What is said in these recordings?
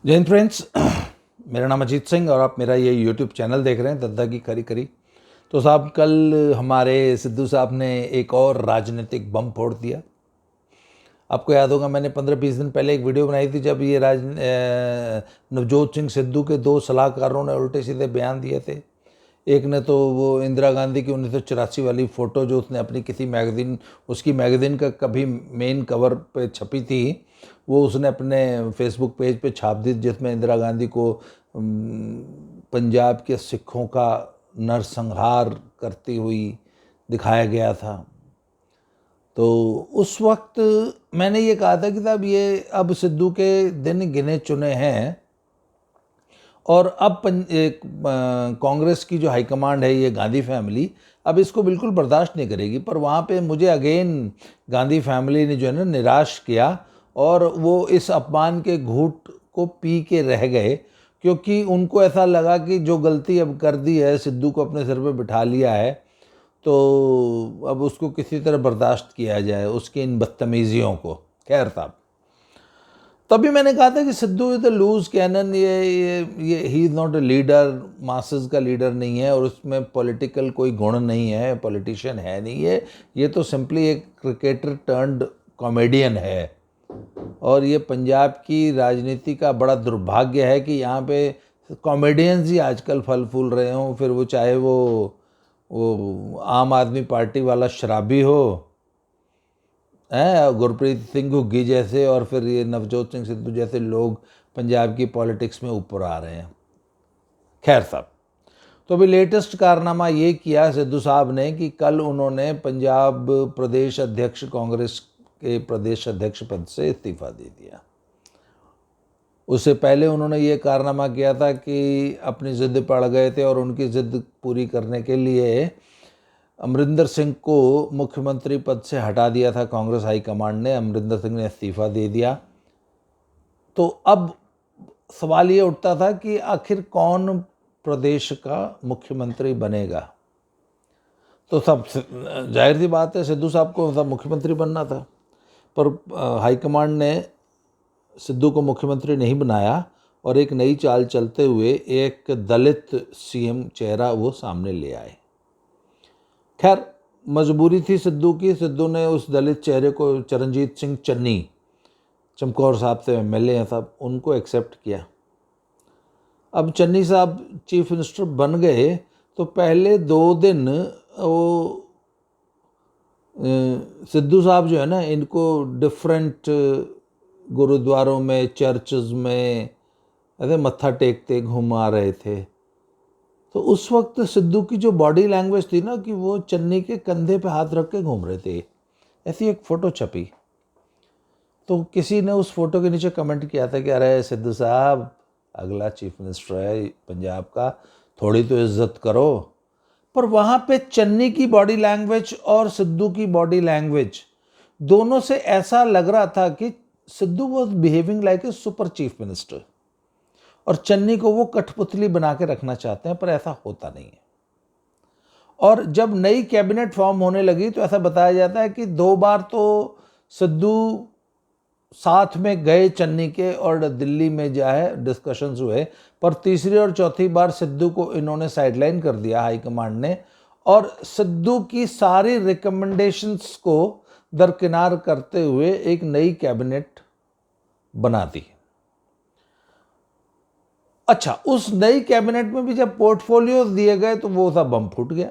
जय हिंद फ्रेंड्स। मेरा नाम अजीत सिंह और आप मेरा ये यूट्यूब चैनल देख रहे हैं दद्दा की खरी खरी। तो साहब, कल हमारे सिद्धू साहब ने एक और राजनीतिक बम फोड़ दिया। आपको याद होगा, मैंने 15-20 दिन पहले एक वीडियो बनाई थी जब ये नवजोत सिंह सिद्धू के दो सलाहकारों ने उल्टे सीधे बयान दिए थे। एक ने तो वो इंदिरा गांधी की 1984 वाली फ़ोटो जो उसने अपनी किसी उसकी मैगज़ीन का कभी मेन कवर पे छपी थी, वो उसने अपने फेसबुक पेज पे छाप दी, जिसमें इंदिरा गांधी को पंजाब के सिखों का नरसंहार करती हुई दिखाया गया था। तो उस वक्त मैंने ये कहा था कि साहब, ये अब सिद्धू के दिन गिने चुने हैं और अब कांग्रेस की जो हाईकमांड है, ये गांधी फैमिली, अब इसको बिल्कुल बर्दाश्त नहीं करेगी। पर वहाँ पे मुझे अगेन गांधी फैमिली ने जो है ना निराश किया और वो इस अपमान के घूंट को पी के रह गए, क्योंकि उनको ऐसा लगा कि जो गलती अब कर दी है, सिद्धू को अपने सिर पे बिठा लिया है, तो अब उसको किसी तरह बर्दाश्त किया जाए, उसकी इन बदतमीजियों को। खैर साहब, तभी मैंने कहा था कि Sidhu is the loose cannon. ये he is not a leader, masses का लीडर नहीं है और उसमें पॉलिटिकल कोई गुण नहीं है, पॉलिटिशियन है नहीं ये तो सिंपली एक क्रिकेटर टर्न्ड कॉमेडियन है। और ये पंजाब की राजनीति का बड़ा दुर्भाग्य है कि यहाँ पे कॉमेडियंस ही आजकल फल फूल रहे हों, फिर वो चाहे वो आम आदमी पार्टी वाला शराबी हो, हैं गुरप्रीत सिंह घुग्गी जैसे, और फिर ये नवजोत सिंह सिद्धू जैसे लोग पंजाब की पॉलिटिक्स में ऊपर आ रहे हैं। खैर साहब, तो अभी लेटेस्ट कारनामा ये किया सिद्धू साहब ने कि कल उन्होंने पंजाब प्रदेश अध्यक्ष, कांग्रेस के प्रदेश अध्यक्ष पद से इस्तीफा दे दिया। उससे पहले उन्होंने ये कारनामा किया था कि अपनी ज़िद पड़ गए थे और उनकी ज़िद पूरी करने के लिए अमरिंदर सिंह को मुख्यमंत्री पद से हटा दिया था कांग्रेस हाईकमांड ने। अमरिंदर सिंह ने इस्तीफा दे दिया। तो अब सवाल ये उठता था कि आखिर कौन प्रदेश का मुख्यमंत्री बनेगा। तो सब जाहिर सी बात है, सिद्धू साहब को सब मुख्यमंत्री बनना था, पर हाईकमांड ने सिद्धू को मुख्यमंत्री नहीं बनाया और एक नई चाल चलते हुए एक दलित सीएम चेहरा वो सामने ले आए। खैर, मजबूरी थी सिद्धू की। सिद्धू ने उस दलित चेहरे को, चरणजीत सिंह चन्नी, चमकौर साहब से एमएलए हैं साहब, उनको एक्सेप्ट किया। अब चन्नी साहब चीफ मिनिस्टर बन गए तो पहले 2 दिन वो सिद्धू साहब जो है ना, इनको डिफरेंट गुरुद्वारों में, चर्चेज में ऐसे मत्था टेकते घुमा रहे थे। तो उस वक्त सिद्धू की जो बॉडी लैंग्वेज थी ना, कि वो चन्नी के कंधे पे हाथ रख के घूम रहे थे, ऐसी एक फ़ोटो छपी। तो किसी ने उस फोटो के नीचे कमेंट किया था कि अरे सिद्धू साहब, अगला चीफ मिनिस्टर है पंजाब का, थोड़ी तो इज्जत करो। पर वहाँ पे चन्नी की बॉडी लैंग्वेज और सिद्धू की बॉडी लैंग्वेज दोनों से ऐसा लग रहा था कि Sidhu was behaving like a super chief minister और चन्नी को वो कठपुतली बना के रखना चाहते हैं, पर ऐसा होता नहीं है। और जब नई कैबिनेट फॉर्म होने लगी तो ऐसा बताया जाता है कि 2 बार तो सिद्धू साथ में गए चन्नी के और दिल्ली में जो है डिस्कशंस हुए, पर तीसरी और चौथी बार सिद्धू को इन्होंने साइडलाइन कर दिया हाईकमांड ने और सिद्धू की सारी रिकमेंडेशंस को दरकिनार करते हुए एक नई कैबिनेट बना दी। अच्छा, उस नई कैबिनेट में भी जब पोर्टफोलियो दिए गए तो वो सब बम फूट गया।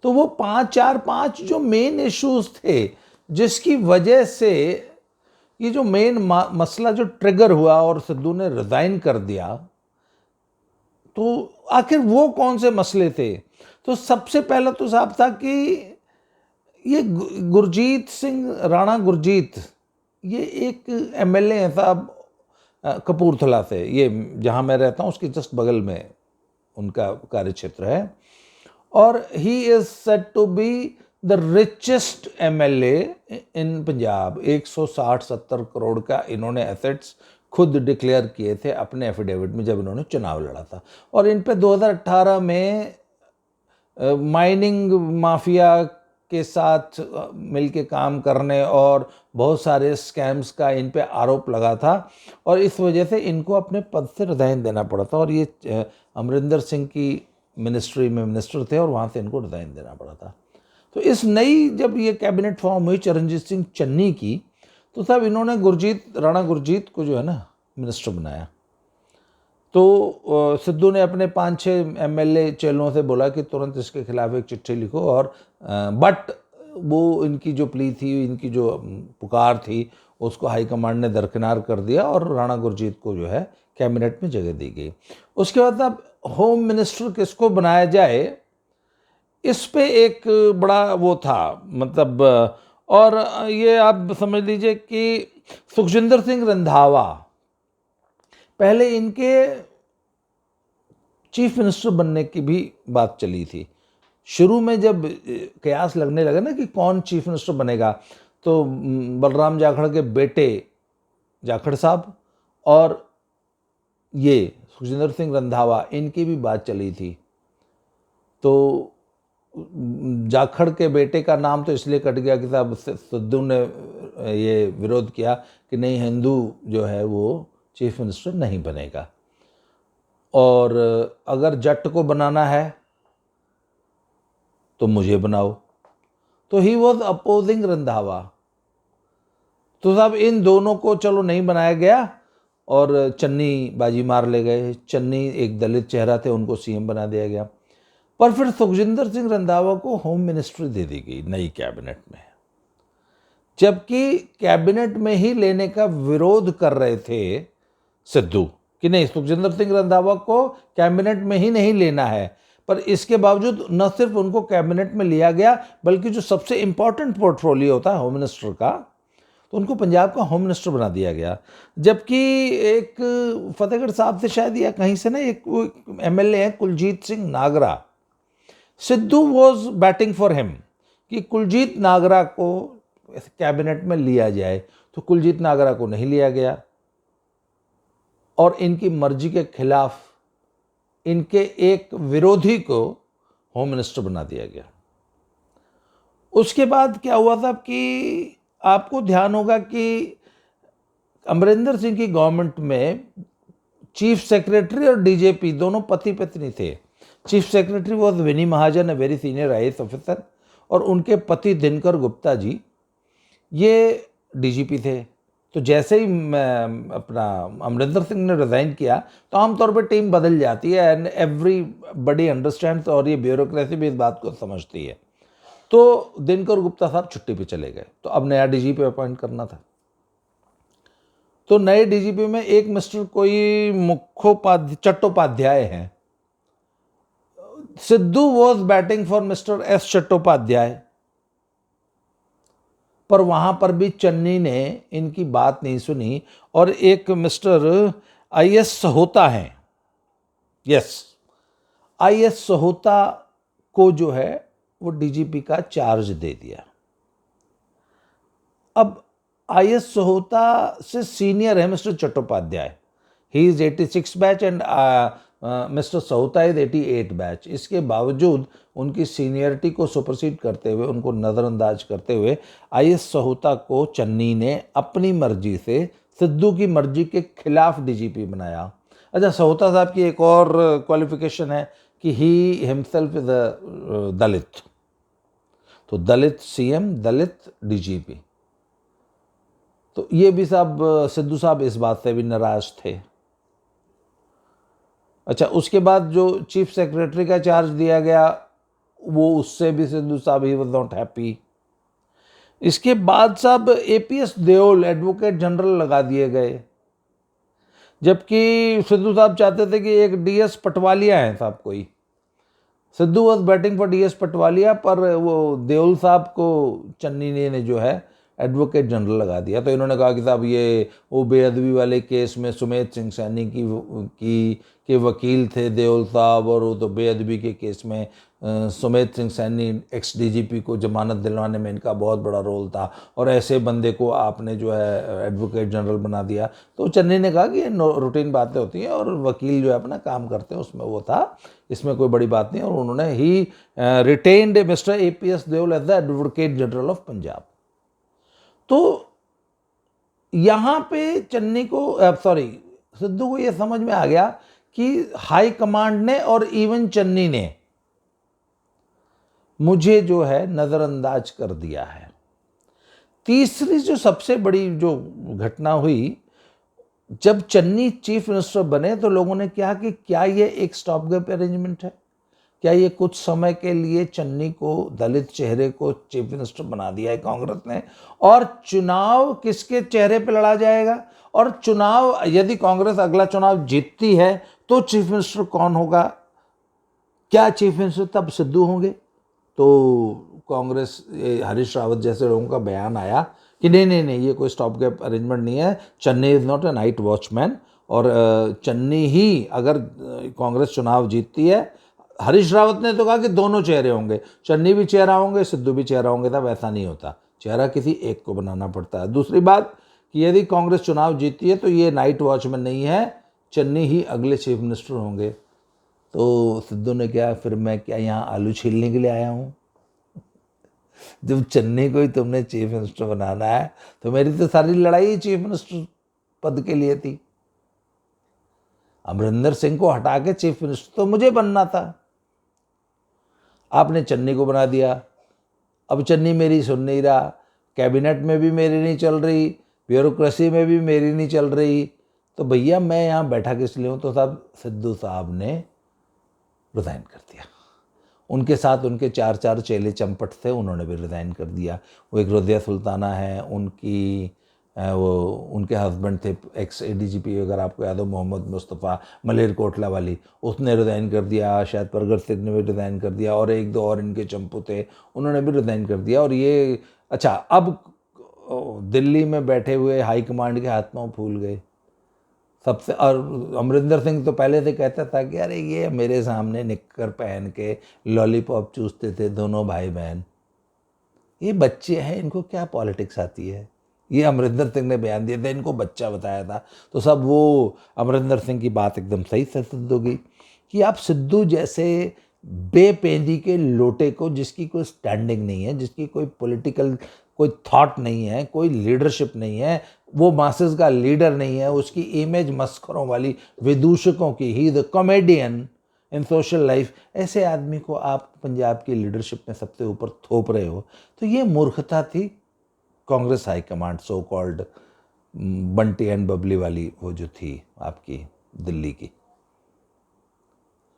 तो वो 5 जो मेन इश्यूज थे, जिसकी वजह से ये जो मेन मसला जो ट्रिगर हुआ और सिद्धू ने रिजाइन कर दिया, तो आखिर वो कौन से मसले थे। तो सबसे पहला तो साहब था कि ये गुरजीत सिंह राणा गुरजीत, ये एक एमएलए है साहब कपूरथला से, ये जहां मैं रहता हूं उसके जस्ट बगल में उनका कार्य क्षेत्र है। और he is said to be the richest MLA in Punjab. 160-70 crore का इन्होंने एसेट्स खुद डिक्लेयर किए थे अपने एफिडेविट में जब इन्होंने चुनाव लड़ा था। और इन पे 2018 में माइनिंग माफिया के साथ मिल के काम करने और बहुत सारे स्कैम्स का इन पे आरोप लगा था और इस वजह से इनको अपने पद से रिज़ाइन देना पड़ा था। और ये अमरिंदर सिंह की मिनिस्ट्री में मिनिस्टर थे और वहाँ से इनको रिज़ाइन देना पड़ा था। तो इस नई जब ये कैबिनेट फॉर्म हुई चरणजीत सिंह चन्नी की, तो तब इन्होंने राणा गुरजीत को जो है ना मिनिस्टर बनाया। तो सिद्धू ने अपने 5-6 एमएलए चेलों से बोला कि तुरंत इसके खिलाफ एक चिट्ठी लिखो और बट वो इनकी जो प्ली थी, इनकी जो पुकार थी, उसको हाईकमांड ने दरकिनार कर दिया और राणा गुरजीत को जो है कैबिनेट में जगह दी गई। उसके बाद अब होम मिनिस्टर किसको बनाया जाए, इस पे एक बड़ा वो था, मतलब और ये आप समझ लीजिए कि सुखजिंदर सिंह रंधावा पहले इनके चीफ मिनिस्टर बनने की भी बात चली थी। शुरू में जब कयास लगने लगा ना कि कौन चीफ मिनिस्टर बनेगा, तो बलराम जाखड़ के बेटे जाखड़ साहब और ये सुखजिंदर सिंह रंधावा, इनकी भी बात चली थी। तो जाखड़ के बेटे का नाम तो इसलिए कट गया कि साहब सिद्धू ने ये विरोध किया कि नहीं, हिंदू जो है वो चीफ मिनिस्टर नहीं बनेगा, और अगर जट को बनाना है तो मुझे बनाओ। तो ही वॉज अपोजिंग रंधावा। तो साहब इन दोनों को चलो नहीं बनाया गया और चन्नी बाजी मार ले गए। चन्नी एक दलित चेहरा थे, उनको सीएम बना दिया गया। पर फिर सुखजिंदर सिंह रंधावा को होम मिनिस्ट्री दे दी गई नई कैबिनेट में, जबकि कैबिनेट में ही लेने का विरोध कर रहे थे सिद्धू कि नहीं, सुखजिंदर सिंह रंधावा को कैबिनेट में ही नहीं लेना है। पर इसके बावजूद न सिर्फ उनको कैबिनेट में लिया गया, बल्कि जो सबसे इंपॉर्टेंट पोर्टफोलियो होता है होम मिनिस्टर का, तो उनको पंजाब का होम मिनिस्टर बना दिया गया। जबकि एक फतेहगढ़ साहब से शायद या कहीं से ना एक एमएलए है Kuljit Singh Nagra, Sidhu was batting for him कि कुलजीत नागरा को कैबिनेट में लिया जाए। तो कुलजीत नागरा को नहीं लिया गया और इनकी मर्जी के खिलाफ इनके एक विरोधी को होम मिनिस्टर बना दिया गया। उसके बाद क्या हुआ था कि आपको ध्यान होगा कि अमरिंदर सिंह की गवर्नमेंट में चीफ सेक्रेटरी और डीजीपी दोनों पति पत्नी थे। Chief secretary was Vini Mahajan, a very senior IAS officer, और उनके पति दिनकर गुप्ता जी ये डीजीपी थे। तो जैसे ही अपना अमरिंदर सिंह ने रिज़ाइन किया तो आमतौर पर टीम बदल जाती है एंड एवरीबडी अंडरस्टैंड्स, और ये ब्यूरोक्रेसी भी इस बात को समझती है। तो दिनकर गुप्ता साहब छुट्टी पे चले गए, तो अब नया डीजीपी अपॉइंट करना था। तो नए डीजीपी में एक मिस्टर कोई चट्टोपाध्याय हैं। Sidhu was batting for mister S Chattopadhyay, पर वहां पर भी चन्नी ने इनकी बात नहीं सुनी और एक मिस्टर आईएस सहोता हैं, यस, आईएस सहोता को जो है वो डीजीपी का चार्ज दे दिया। अब आईएस सहोता से सीनियर है mister Chattopadhyay, he is 86 batch and mister Sahota is 88 batch. इसके बावजूद उनकी सीनियरिटी को सुपरसीड करते हुए, उनको नज़रअंदाज करते हुए आईएस सहोता को चन्नी ने अपनी मर्जी से सिद्धू की मर्जी के खिलाफ डीजीपी बनाया। अच्छा, सहोता साहब की एक और क्वालिफिकेशन है कि ही हिमसेल्फ इज अ दलित, तो दलित सीएम, दलित डीजीपी। तो ये भी साहब सिद्धू साहब इस बात से भी नाराज थे। अच्छा, उसके बाद जो चीफ सेक्रेटरी का चार्ज दिया गया वो उससे भी सिद्धू साहब ही वाज नॉट हैप्पी। इसके बाद साहब एपीएस देओल एडवोकेट जनरल लगा दिए गए, जबकि सिद्धू साहब चाहते थे कि एक डीएस पटवालिया है साहब कोई। Sidhu was batting for DS Patwalia, पर वो देओल साहब को चन्नी ने जो है एडवोकेट जनरल लगा दिया। तो इन्होंने कहा कि साहब ये वो बेअदबी वाले केस में सुमेध सिंह सैनी के वकील थे देओल साहब, और वो तो बेअदबी के केस में सुमेध सिंह सैनी एक्स डीजीपी को जमानत दिलवाने में इनका बहुत बड़ा रोल था, और ऐसे बंदे को आपने जो है एडवोकेट जनरल बना दिया। तो चन्नी ने कहा कि ये रूटीन बातें होती हैं और वकील जो है अपना काम करते हैं, उसमें वो था, इसमें कोई बड़ी बात नहीं। और उन्होंने ही retained mister APS Deol as the advocate general of Punjab. तो यहाँ पे चन्नी को सिद्धू को ये समझ में आ गया कि हाई कमांड ने और इवन चन्नी ने मुझे जो है नज़रअंदाज कर दिया है। तीसरी जो सबसे बड़ी जो घटना हुई, जब चन्नी चीफ मिनिस्टर बने तो लोगों ने कहा कि क्या ये एक स्टॉप गैप अरेंजमेंट है, क्या ये कुछ समय के लिए चन्नी को, दलित चेहरे को चीफ मिनिस्टर बना दिया है कांग्रेस ने, और चुनाव किसके चेहरे पे लड़ा जाएगा, और चुनाव यदि कांग्रेस अगला चुनाव जीतती है तो चीफ मिनिस्टर कौन होगा, क्या चीफ मिनिस्टर तब सिद्धू होंगे। तो कांग्रेस हरीश रावत जैसे लोगों का बयान आया कि नहीं ये कोई स्टॉप गैप अरेंजमेंट नहीं है, Channi is not a night watchman, और चन्नी ही अगर कांग्रेस चुनाव जीतती है, हरीश रावत ने तो कहा कि दोनों चेहरे होंगे, चन्नी भी चेहरा होंगे, सिद्धू भी चेहरा होंगे, तब ऐसा नहीं होता, चेहरा किसी एक को बनाना पड़ता है। दूसरी बात कि यदि कांग्रेस चुनाव जीतती है तो ये नाइट वॉचमैन नहीं है, चन्नी ही अगले चीफ मिनिस्टर होंगे। तो सिद्धू ने कहा फिर मैं क्या यहाँ आलू छीलने के लिए आया हूँ? जब चन्नी को ही तुमने चीफ मिनिस्टर बनाना है तो मेरी तो सारी लड़ाई चीफ मिनिस्टर पद के लिए थी। अमरिंदर सिंह को हटा के चीफ मिनिस्टर तो मुझे बनना था, आपने चन्नी को बना दिया। अब चन्नी मेरी सुन नहीं रहा, कैबिनेट में भी मेरी नहीं चल रही, ब्यूरोक्रेसी में भी मेरी नहीं चल रही, तो भैया मैं यहाँ बैठा किस लिए हूँ। तो साहब सिद्धू साहब ने रिज़ाइन कर दिया। उनके साथ उनके 4 चेले चंपट थे, उन्होंने भी रिज़ाइन कर दिया। वो एक रज़िया सुल्ताना है, उनके हस्बैंड थे एक्स ADGP, अगर आपको याद हो, मोहम्मद मुस्तफ़ा मलेरकोटला वाली, उसने रिज़ाइन कर दिया। शायद परगट सिंह ने भी रिज़ाइन कर दिया, और 1-2 और इनके चंपू थे, उन्होंने भी रिज़ाइन कर दिया। और ये अच्छा, अब दिल्ली में बैठे हुए हाई कमांड के हाथ पांव फूल गए सबसे। और अमरिंदर सिंह तो पहले से कहता था कि अरे ये मेरे सामने निक्कर पहन के लॉलीपॉप चूसते थे दोनों भाई बहन, ये बच्चे हैं, इनको क्या पॉलिटिक्स आती है। ये अमरिंदर सिंह ने बयान दिया था, इनको बच्चा बताया था। तो सब वो अमरिंदर सिंह की बात एकदम सही से सिद्ध हो गई कि आप सिद्धू जैसे बेपेंदी के लोटे को, जिसकी कोई स्टैंडिंग नहीं है, जिसकी कोई पॉलिटिकल कोई थॉट नहीं है, कोई लीडरशिप नहीं है, वो मासेस का लीडर नहीं है, उसकी इमेज मस्खरों वाली विदूषकों की, ही the comedian in social life, ऐसे आदमी को आप पंजाब की लीडरशिप में सबसे ऊपर थोप रहे हो। तो ये मूर्खता थी Congress high command, so called Bunty and Babli वाली वो जो थी आपकी दिल्ली की।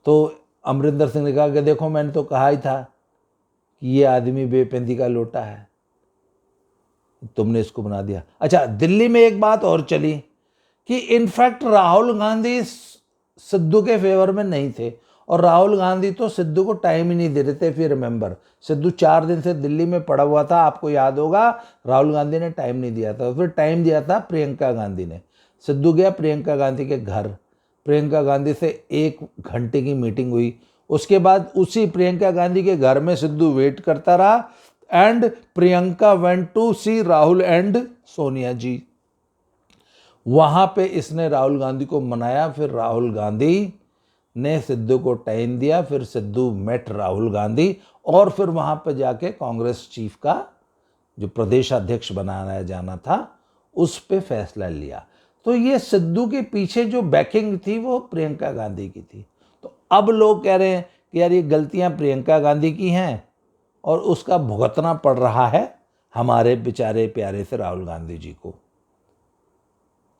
तो अमरिंदर सिंह ने कहा कि देखो मैंने तो कहा ही था कि ये आदमी बेपेंदी का लोटा है, तुमने इसको बना दिया। अच्छा, दिल्ली में एक बात और चली कि इनफैक्ट राहुल गांधी सिद्धू के फेवर में नहीं थे, और राहुल गांधी तो सिद्धू को टाइम ही नहीं दे रहे थे। फिर रिमेंबर, सिद्धू 4 दिन से दिल्ली में पड़ा हुआ था, आपको याद होगा, राहुल गांधी ने टाइम नहीं दिया था। फिर टाइम दिया था प्रियंका गांधी ने। सिद्धू गया प्रियंका गांधी के घर, प्रियंका गांधी से 1 घंटे की मीटिंग हुई। उसके बाद उसी प्रियंका गांधी के घर में सिद्धू वेट करता रहा, and Priyanka went to see Rahul and Sonia ji. वहां पे इसने राहुल गांधी को मनाया, फिर राहुल गांधी ने सिद्धू को टाइम दिया, फिर सिद्धू मेट राहुल गांधी, और फिर वहां पे जाके कांग्रेस चीफ का जो प्रदेश अध्यक्ष बनाया जाना था उस पे फैसला लिया। तो ये सिद्धू के पीछे जो बैकिंग थी वो प्रियंका गांधी की थी। तो अब लोग कह रहे हैं कि यार ये गलतियां प्रियंका गांधी की हैं और उसका भुगतना पड़ रहा है हमारे बेचारे प्यारे से राहुल गांधी जी को।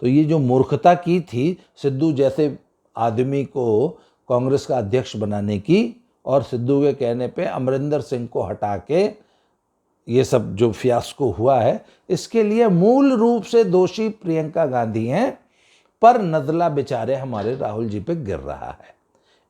तो ये जो मूर्खता की थी सिद्धू जैसे आदमी को कांग्रेस का अध्यक्ष बनाने की, और सिद्धू के कहने पे अमरिंदर सिंह को हटा के ये सब जो फियास्को हुआ है, इसके लिए मूल रूप से दोषी प्रियंका गांधी हैं, पर नजला बेचारे हमारे राहुल जी पे गिर रहा है।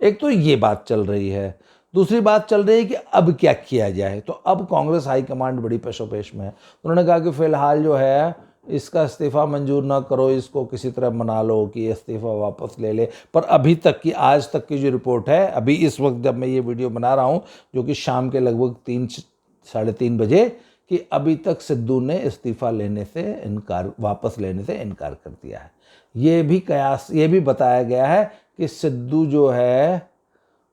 एक तो ये बात चल रही है। दूसरी बात चल रही है कि अब क्या किया जाए। तो अब कांग्रेस हाईकमांड बड़ी पेशोपेश में है। उन्होंने कहा कि फिलहाल जो है इसका इस्तीफा मंजूर ना करो, इसको किसी तरह मना लो कि इस्तीफा वापस ले ले। पर अभी तक की, आज तक की जो रिपोर्ट है, अभी इस वक्त जब मैं ये वीडियो बना रहा हूँ, जो कि शाम के लगभग 3-3:30 बजे, कि अभी तक सिद्धू ने इस्तीफा लेने से इनकार, वापस लेने से इनकार कर दिया है। ये भी कयास, ये भी बताया गया है कि सिद्धू जो है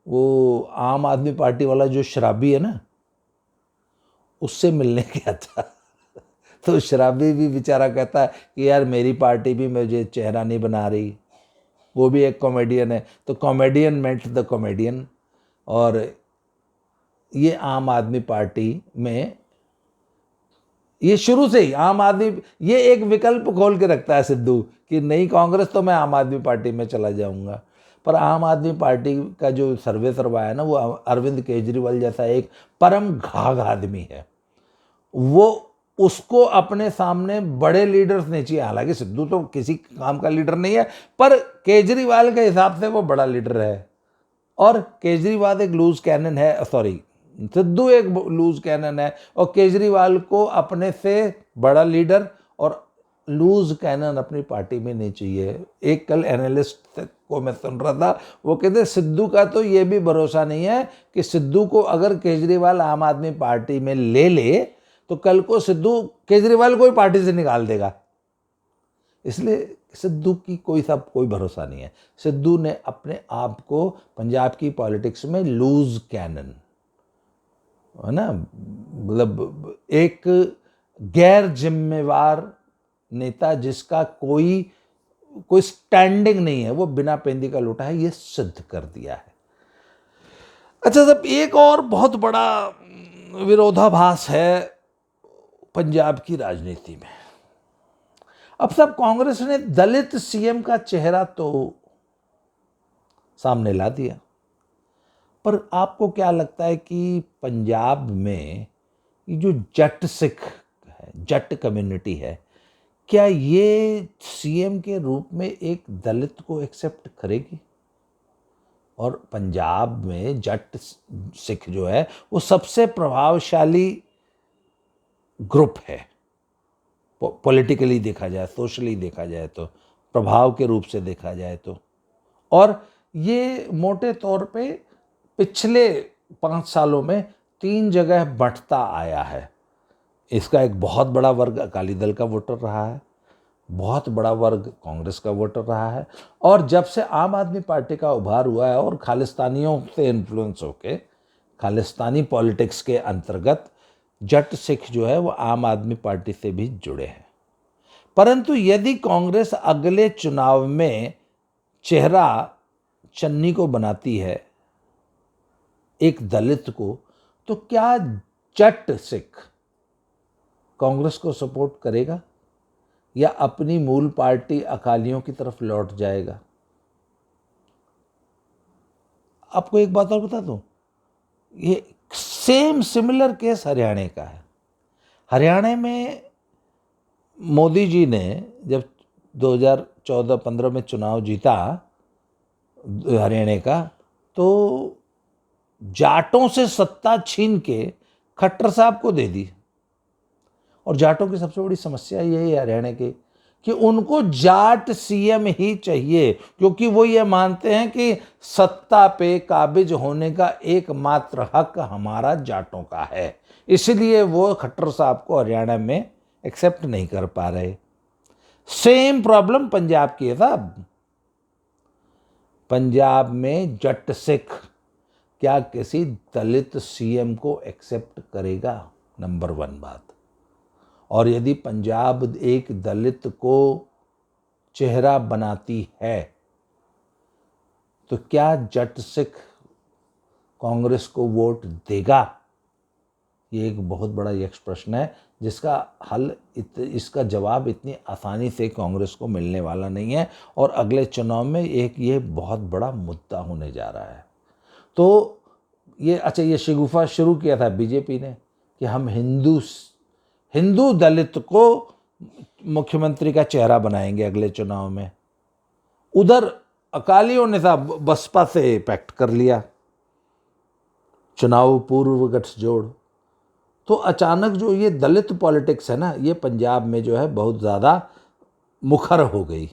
वो आम आदमी पार्टी वाला जो शराबी है ना, उससे मिलने गया था। तो शराबी भी बेचारा कहता है कि यार मेरी पार्टी भी मुझे चेहरा नहीं बना रही। वो भी एक कॉमेडियन है, तो कॉमेडियन मेंट द कॉमेडियन। और ये आम आदमी पार्टी में, ये शुरू से ही आम आदमी, ये एक विकल्प खोल के रखता है सिद्धू कि नहीं कांग्रेस तो मैं आम आदमी पार्टी में चला जाऊंगा। पर आम आदमी पार्टी का जो सर्वे करवाया ना, वो अरविंद केजरीवाल जैसा एक परम घाघ आदमी है, वो उसको अपने सामने बड़े लीडर्स नहीं चाहिए। हालांकि सिद्धू तो किसी काम का लीडर नहीं है, पर केजरीवाल के हिसाब से वो बड़ा लीडर है। और केजरीवाल एक लूज कैनन है, सॉरी सिद्धू एक लूज कैनन है, और केजरीवाल को अपने से बड़ा लीडर और लूज कैनन अपनी पार्टी में नहीं चाहिए। एक कल एनालिस्ट को मैं सुन रहा था, वो कहते सिद्धू का तो ये भी भरोसा नहीं है कि सिद्धू को अगर केजरीवाल आम आदमी पार्टी में ले ले तो कल को सिद्धू केजरीवाल को ही पार्टी से निकाल देगा। इसलिए सिद्धू की कोई भरोसा नहीं है। सिद्धू ने अपने आप को पंजाब की पॉलिटिक्स में लूज कैनन, है ना, मतलब एक गैर जिम्मेवार नेता जिसका कोई स्टैंडिंग नहीं है, वो बिना पेंदी का लूटा है, ये सिद्ध कर दिया है। अच्छा साहब, एक और बहुत बड़ा विरोधाभास है पंजाब की राजनीति में। अब सब कांग्रेस ने दलित सीएम का चेहरा तो सामने ला दिया, पर आपको क्या लगता है कि पंजाब में ये जो जट सिख है, जट कम्युनिटी है, क्या ये सीएम के रूप में एक दलित को एक्सेप्ट करेगी? और पंजाब में जट सिख जो है वो सबसे प्रभावशाली ग्रुप है, पॉलिटिकली देखा जाए, सोशली देखा जाए तो, प्रभाव के रूप से देखा जाए तो। और ये मोटे तौर पे पिछले 5 सालों में 3 जगह बढ़ता आया है। इसका एक बहुत बड़ा वर्ग अकाली दल का वोटर रहा है, बहुत बड़ा वर्ग कांग्रेस का वोटर रहा है, और जब से आम आदमी पार्टी का उभार हुआ है और खालिस्तानियों से इन्फ्लुएंस होके, खालिस्तानी पॉलिटिक्स के अंतर्गत जट सिख जो है वो आम आदमी पार्टी से भी जुड़े हैं। परंतु यदि कांग्रेस अगले चुनाव में चेहरा चन्नी को बनाती है, एक दलित को, तो क्या जट सिख कांग्रेस को सपोर्ट करेगा या अपनी मूल पार्टी अकालियों की तरफ लौट जाएगा? आपको एक बात और बता दूं, ये सेम सिमिलर केस हरियाणा का है। हरियाणा में मोदी जी ने जब 2014-15 में चुनाव जीता हरियाणा का, तो जाटों से सत्ता छीन के खट्टर साहब को दे दी। और जाटों की सबसे बड़ी समस्या यही है हरियाणा की कि उनको जाट सीएम ही चाहिए, क्योंकि वो ये मानते हैं कि सत्ता पे काबिज होने का एकमात्र हक हमारा जाटों का है। इसलिए वो खट्टर साहब को हरियाणा में एक्सेप्ट नहीं कर पा रहे। सेम प्रॉब्लम पंजाब की है साहब। पंजाब में जट सिख क्या किसी दलित सीएम को एक्सेप्ट करेगा? नंबर 1 बात। और यदि पंजाब एक दलित को चेहरा बनाती है तो क्या जट सिख कांग्रेस को वोट देगा? ये एक बहुत बड़ा यक्ष प्रश्न है जिसका हल, इसका जवाब इतनी आसानी से कांग्रेस को मिलने वाला नहीं है, और अगले चुनाव में एक ये बहुत बड़ा मुद्दा होने जा रहा है। तो ये, अच्छा, ये शिगुफा शुरू किया था बीजेपी ने कि हम हिंदू दलित को मुख्यमंत्री का चेहरा बनाएंगे अगले चुनाव में। उधर अकालियों ने साहब बसपा से पैक्ट कर लिया, चुनाव पूर्व गठजोड़। तो अचानक जो ये दलित पॉलिटिक्स है ना, ये पंजाब में जो है बहुत ज़्यादा मुखर हो गई।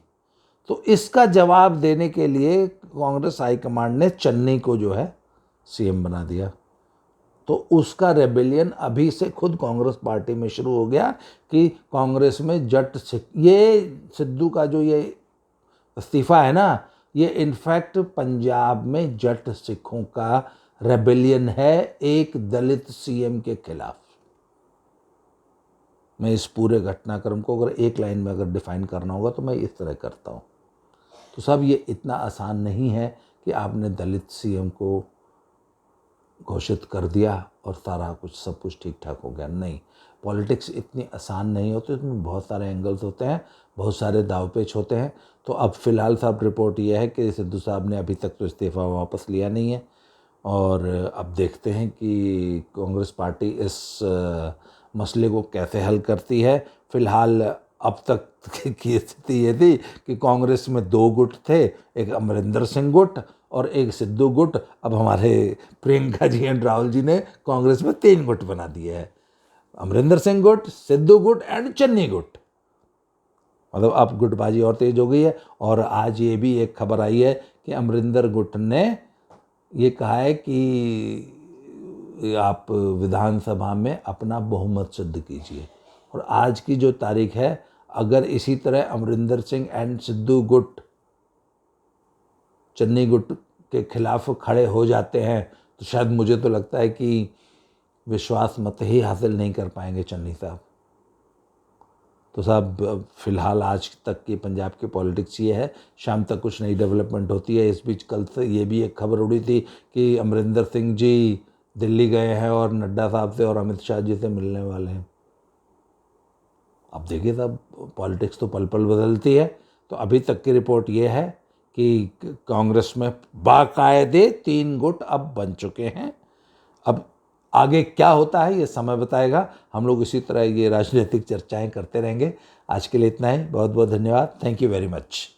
तो इसका जवाब देने के लिए कांग्रेस हाईकमांड ने चन्नी को जो है सीएम बना दिया। तो उसका रेबेलियन अभी से खुद कांग्रेस पार्टी में शुरू हो गया कि कांग्रेस में ये सिद्धू का जो ये इस्तीफा है ना, ये इनफैक्ट पंजाब में जट सिखों का रेबेलियन है एक दलित सीएम के खिलाफ। मैं इस पूरे घटनाक्रम को अगर एक लाइन में अगर डिफाइन करना होगा तो मैं इस तरह करता हूँ। तो साहब ये इतना आसान नहीं है कि आपने दलित सीएम को घोषित कर दिया और सारा कुछ सब कुछ ठीक ठाक हो गया। नहीं, पॉलिटिक्स इतनी आसान नहीं होती, इसमें बहुत सारे एंगल्स होते हैं, बहुत सारे दावपेच होते हैं। तो अब फ़िलहाल साहब रिपोर्ट ये है कि सिद्धू साहब ने अभी तक तो इस्तीफ़ा वापस लिया नहीं है और अब देखते हैं कि कांग्रेस पार्टी इस मसले को कैसे हल करती है। फ़िलहाल अब तक की स्थिति ये थी कि कांग्रेस में 2 गुट थे, एक अमरिंदर सिंह गुट और एक सिद्धू गुट। अब हमारे प्रियंका जी एंड राहुल जी ने कांग्रेस में 3 गुट बना दिए हैं, अमरिंदर सिंह गुट, सिद्धू गुट एंड चन्नी गुट। मतलब अब गुटबाजी और तेज हो गई है। और आज ये भी एक खबर आई है कि अमरिंदर गुट ने ये कहा है कि आप विधानसभा में अपना बहुमत सिद्ध कीजिए। और आज की जो तारीख है, अगर इसी तरह अमरिंदर सिंह एंड सिद्धू गुट चन्नी गुट के खिलाफ खड़े हो जाते हैं तो शायद मुझे तो लगता है कि विश्वास मत ही हासिल नहीं कर पाएंगे चन्नी साहब। तो साहब फ़िलहाल आज तक की पंजाब की पॉलिटिक्स ये है। शाम तक कुछ नई डेवलपमेंट होती है। इस बीच कल से ये भी एक खबर उड़ी थी कि अमरिंदर सिंह जी दिल्ली गए हैं और नड्डा साहब से और अमित शाह जी से मिलने वाले हैं। अब देखिए साहब, पॉलिटिक्स तो पल पल बदलती है। तो अभी तक की रिपोर्ट ये है कि कांग्रेस में बाकायदे 3 गुट अब बन चुके हैं। अब आगे क्या होता है ये समय बताएगा। हम लोग इसी तरह ये राजनीतिक चर्चाएं करते रहेंगे। आज के लिए इतना ही। बहुत बहुत धन्यवाद। Thank you very much.